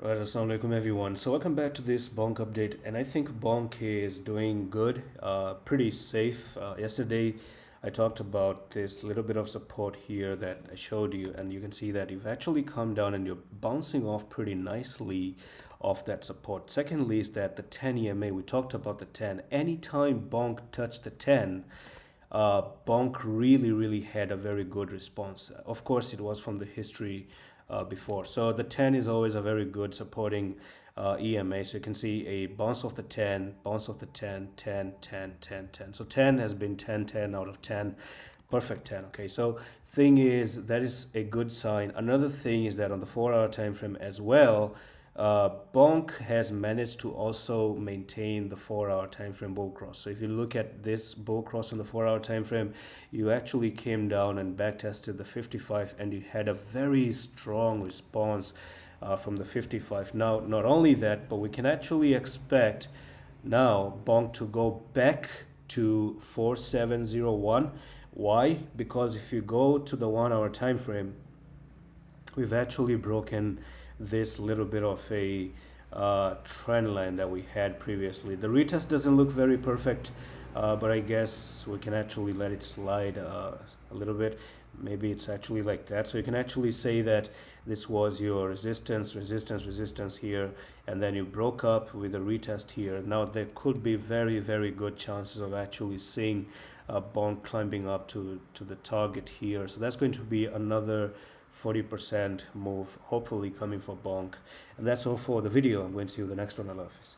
Right, assalamu alaikum everyone. So welcome back to this bonk update, and I think bonk is doing good, pretty safe. Yesterday, I talked about this little bit of support here that I showed you, and you can see that you've actually come down and you're bouncing off pretty nicely off that support. Secondly, is that the 10 EMA, we talked about the 10. Anytime bonk touched the 10, bonk really had a very good response. Of course, it was from the history before. So the 10 is always a very good supporting EMA. So you can see a bounce of the 10, bounce of the 10, 10, 10, 10, 10. So 10 has been 10, 10 out of 10. Perfect 10. Okay, so thing is that is a good sign. Another thing is that on the 4-hour time frame as well, bonk has managed to also maintain the 4-hour time frame bull cross. So if you look at this bull cross on the 4-hour time frame, you actually came down and back tested the 55, and you had a very strong response from the 55. Now, not only that, but we can actually expect now bonk to go back to 4701. Why? Because if you go to the 1-hour time frame, we've actually broken this little bit of a trend line that we had previously. The retest doesn't look very perfect, but I guess we can actually let it slide a little bit. Maybe it's actually like that. So you can actually say that this was your resistance, resistance, resistance here, and then you broke up with a retest here. Now there could be very good chances of actually seeing a bonk climbing up to the target here. So that's going to be another 40% move, hopefully coming for bonk. And that's all for the video. I'm going to see you in the next one. I love this.